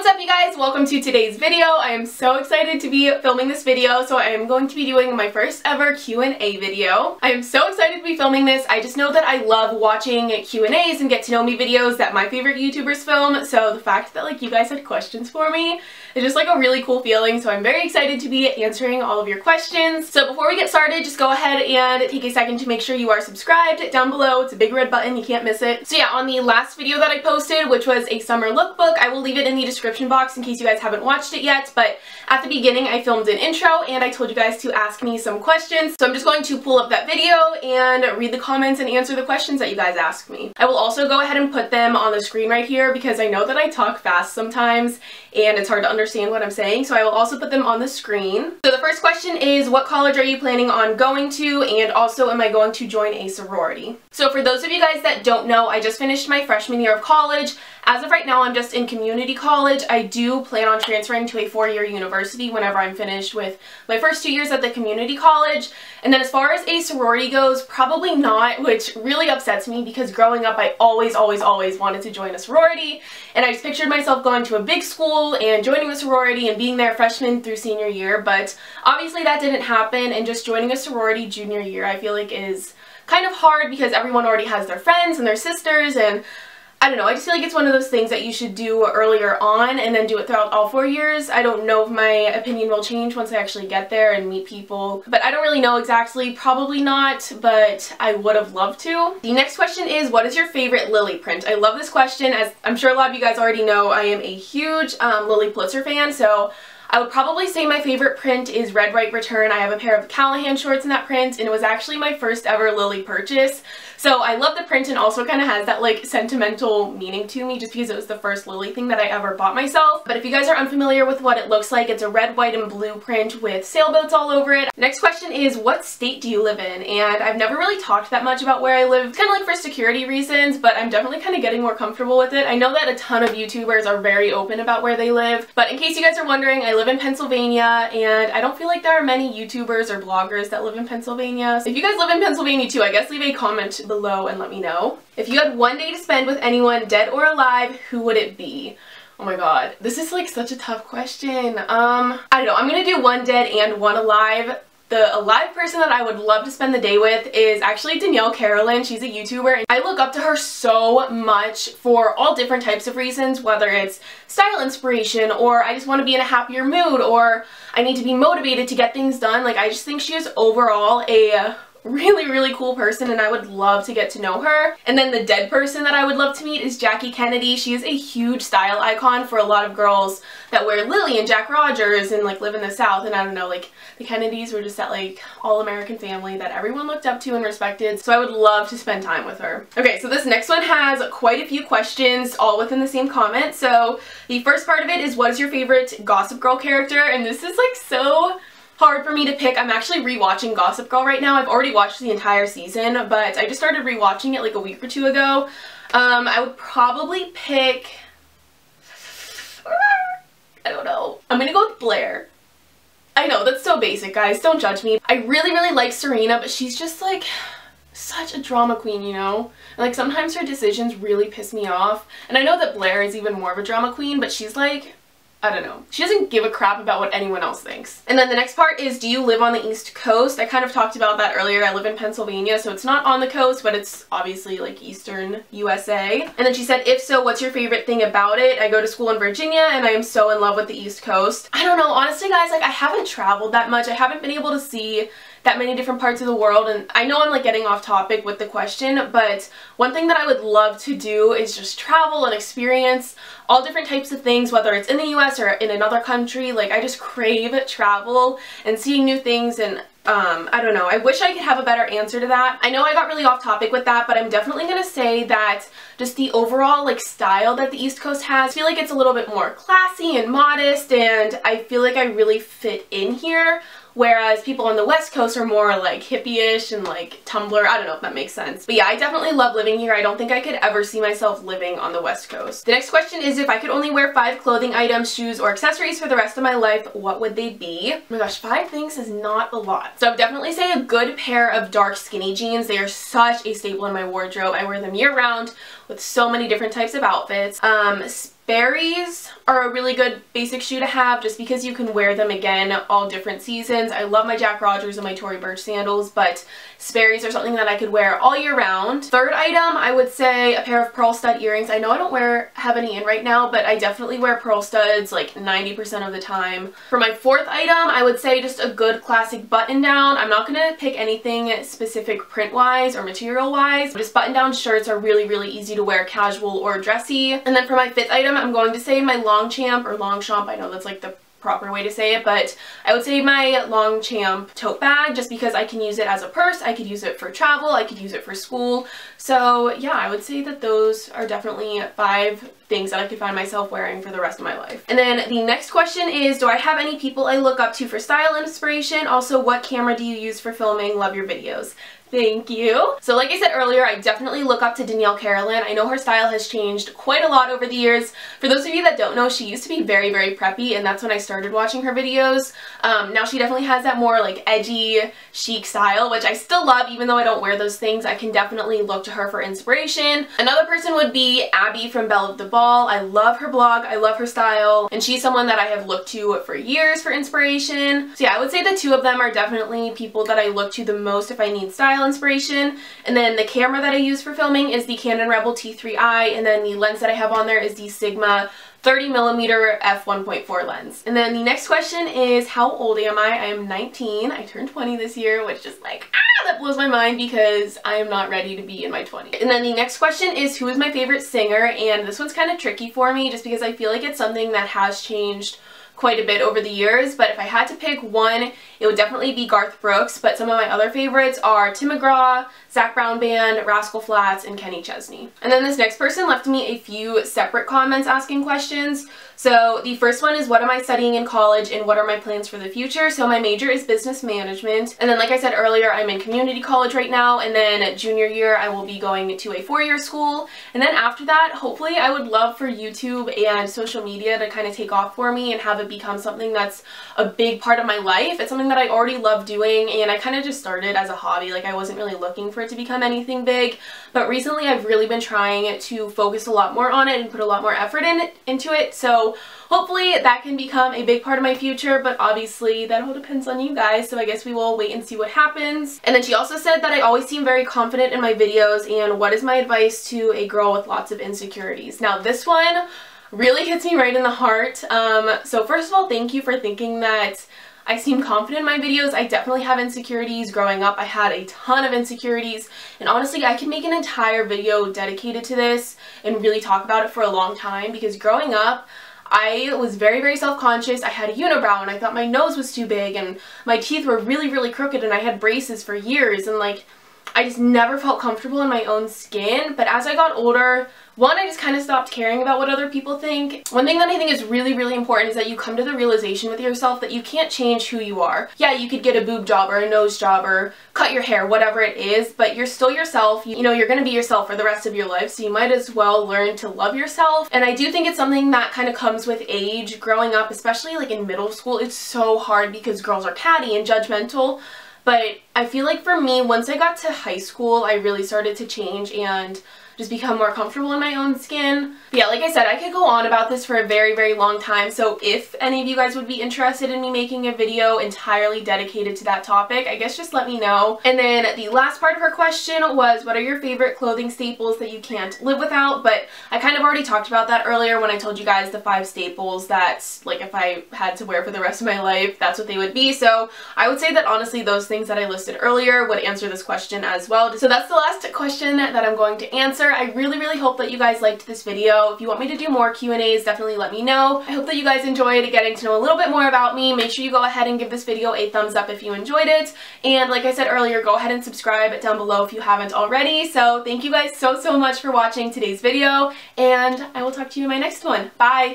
What's up, you guys? Welcome to today's video. I am so excited to be filming this video. So I am going to be doing my first ever Q&A video. I am so excited to be filming this. I just know that I love watching Q&As and get to know me videos that my favorite YouTubers film. So the fact that you guys had questions for me is just a really cool feeling. So I'm very excited to be answering all of your questions. So before we get started, just go ahead and take a second to make sure you are subscribed down below. It's a big red button. You can't miss it. So yeah, on the last video that I posted, which was a summer lookbook, I will leave it in the description box in case you guys haven't watched it yet, but at the beginning I filmed an intro and I told you guys to ask me some questions. So I'm just going to pull up that video and read the comments and answer the questions that you guys asked me. I will also go ahead and put them on the screen right here because I know that I talk fast sometimes and it's hard to understand what I'm saying, so I will also put them on the screen. So the first question is, what college are you planning on going to, and also am I going to join a sorority? So for those of you guys that don't know, I just finished my freshman year of college. As of right now, I'm just in community college. I do plan on transferring to a four-year university whenever I'm finished with my first 2 years at the community college. And then as far as a sorority goes, probably not, which really upsets me because growing up I always wanted to join a sorority, and I just pictured myself going to a big school and joining a sorority and being there freshman through senior year, but obviously that didn't happen, and just joining a sorority junior year I feel like is kind of hard because everyone already has their friends and their sisters, and I don't know, I just feel like it's one of those things that you should do earlier on and then do it throughout all 4 years. I don't know if my opinion will change once I actually get there and meet people, but I don't really know exactly. Probably not, but I would have loved to. The next question is, what is your favorite Lily print? I love this question. As I'm sure a lot of you guys already know, I am a huge Lily Pulitzer fan, so I would probably say my favorite print is Red Right Return. I have a pair of Callahan shorts in that print, and it was actually my first ever Lily purchase. So I love the print, and also kind of has that sentimental meaning to me just because it was the first Lily thing that I ever bought myself. But if you guys are unfamiliar with what it looks like, it's a red, white, and blue print with sailboats all over it. Next question is, what state do you live in? And I've never really talked that much about where I live, kind of for security reasons, but I'm definitely kind of getting more comfortable with it. I know that a ton of YouTubers are very open about where they live, but in case you guys are wondering, I live in Pennsylvania, and I don't feel like there are many YouTubers or bloggers that live in Pennsylvania. So if you guys live in Pennsylvania too, I guess leave a comment below and let me know. If you had one day to spend with anyone, dead or alive, who would it be? Oh my god, this is such a tough question. I don't know, I'm gonna do one dead and one alive. The alive person that I would love to spend the day with is actually Danielle Carolyn. She's a YouTuber, and I look up to her so much for all different types of reasons, whether it's style inspiration, or I just want to be in a happier mood, or I need to be motivated to get things done. I just think she is overall a really cool person, and I would love to get to know her. And then the dead person that I would love to meet is Jackie Kennedy. She is a huge style icon for a lot of girls that wear Lily and Jack Rogers and live in the South, and I don't know, the Kennedys were just that all-American family that everyone looked up to and respected, so I would love to spend time with her. Okay, so this next one has quite a few questions all within the same comment. So the first part of it is, what is your favorite Gossip Girl character? And this is so hard for me to pick. I'm actually rewatching Gossip Girl right now. I've already watched the entire season, but I just started rewatching it a week or two ago. I would probably pick, I don't know. I'm gonna go with Blair. I know, that's so basic, guys. Don't judge me. I really like Serena, but she's just such a drama queen, you know? And sometimes her decisions really piss me off. And I know that Blair is even more of a drama queen, but she's I don't know. She doesn't give a crap about what anyone else thinks. And then the next part is, do you live on the East Coast? I kind of talked about that earlier. I live in Pennsylvania, so it's not on the coast, but it's obviously Eastern USA. And then she said, if so, what's your favorite thing about it? I go to school in Virginia, and I am so in love with the East Coast. I don't know. Honestly, guys, I haven't traveled that much. I haven't been able to see that many different parts of the world, and I know I'm getting off topic with the question, but one thing that I would love to do is just travel and experience all different types of things, whether it's in the US or in another country. I just crave travel and seeing new things, and I don't know. I wish I could have a better answer to that. I know I got really off topic with that, but I'm definitely gonna say that just the overall style that the East Coast has, I feel it's a little bit more classy and modest, and I feel I really fit in here. Whereas people on the West Coast are more hippie-ish and Tumblr. I don't know if that makes sense. But yeah, I definitely love living here. I don't think I could ever see myself living on the West Coast. The next question is, if I could only wear 5 clothing items, shoes, or accessories for the rest of my life, what would they be? Oh my gosh, 5 things is not a lot. So I would definitely say a good pair of dark skinny jeans. They are such a staple in my wardrobe. I wear them year round with so many different types of outfits. Sperry's are a really good basic shoe to have just because you can wear them again all different seasons. I love my Jack Rogers and my Tory Burch sandals, but Sperry's are something that I could wear all year round. Third item, I would say a pair of pearl stud earrings. I know I don't have any in right now, but I definitely wear pearl studs like 90% of the time. For my fourth item, I would say just a good classic button down. I'm not going to pick anything specific print-wise or material-wise. Just button-down shirts are really, really easy to wear casual or dressy. And then for my fifth item, I'm going to say my Longchamp or Longchamp. I know that's like the proper way to say it, but I would say my Longchamp tote bag just because I can use it as a purse, I could use it for travel, I could use it for school. So yeah, I would say that those are definitely 5 things that I could find myself wearing for the rest of my life. And then the next question is, do I have any people I look up to for style inspiration? Also, what camera do you use for filming? Love your videos. Thank you. So like I said earlier, I definitely look up to Danielle Carolyn. I know her style has changed quite a lot over the years. For those of you that don't know, she used to be very, very preppy, and that's when I started watching her videos. Now she definitely has that more like edgy, chic style, which I still love even though I don't wear those things. I can definitely look to her for inspiration. Another person would be Abby from Belle of the Ball. I love her blog, I love her style, and she's someone that I have looked to for years for inspiration. So yeah, I would say the 2 of them are definitely people that I look to the most if I need style inspiration. And then the camera that I use for filming is the Canon Rebel T3i, and then the lens that I have on there is the Sigma 30mm f1.4 lens. And then the next question is, how old am I? I am 19. I turned 20 this year, which is like, that blows my mind because I am not ready to be in my 20s. And then the next question is, who is my favorite singer? And this one's kind of tricky for me just because I feel like it's something that has changed quite a bit over the years, but if I had to pick one, it would definitely be Garth Brooks, but some of my other favorites are Tim McGraw, Zac Brown Band, Rascal Flatts, and Kenny Chesney. And then this next person left me a few separate comments asking questions. So the first one is, what am I studying in college and what are my plans for the future? So my major is business management, and then like I said earlier, I'm in community college right now, and then junior year I will be going to a 4-year school, and then after that, hopefully I would love for YouTube and social media to kind of take off for me and have it become something that's a big part of my life. It's something that I already love doing, and I kind of just started as a hobby. Like, I wasn't really looking for it to become anything big, but recently I've really been trying to focus a lot more on it and put a lot more effort into it. So hopefully that can become a big part of my future, but obviously that all depends on you guys, so I guess we will wait and see what happens. And then she also said that I always seem very confident in my videos, and what is my advice to a girl with lots of insecurities? Now this one really hits me right in the heart. So first of all, thank you for thinking that I seem confident in my videos. I definitely have insecurities. Growing up, I had a ton of insecurities, and honestly, I can make an entire video dedicated to this and really talk about it for a long time, because growing up, I was very, very self-conscious. I had a unibrow, and I thought my nose was too big, and my teeth were really, really crooked, and I had braces for years, and like, I just never felt comfortable in my own skin. But as I got older, one, I just kind of stopped caring about what other people think. One thing that I think is really, really important is that you come to the realization with yourself that you can't change who you are. Yeah, you could get a boob job or a nose job or cut your hair, whatever it is, but you're still yourself. You know, you're going to be yourself for the rest of your life, so you might as well learn to love yourself. And I do think it's something that kind of comes with age. Growing up, especially like in middle school, it's so hard because girls are catty and judgmental. But I feel like for me, once I got to high school, I really started to change and just become more comfortable in my own skin. But yeah, like I said, I could go on about this for a very, very long time, so if any of you guys would be interested in me making a video entirely dedicated to that topic, I guess just let me know. And then the last part of her question was, what are your favorite clothing staples that you can't live without? But I kind of already talked about that earlier when I told you guys the 5 staples that, like, if I had to wear for the rest of my life, that's what they would be. So I would say that honestly those things that I listed earlier would answer this question as well. So that's the last question that I'm going to answer. I really, really hope that you guys liked this video. If you want me to do more Q&As, definitely let me know. I hope that you guys enjoyed getting to know a little bit more about me. Make sure you go ahead and give this video a thumbs up if you enjoyed it. And like I said earlier, go ahead and subscribe down below if you haven't already. So thank you guys so, so much for watching today's video, and I will talk to you in my next one. Bye!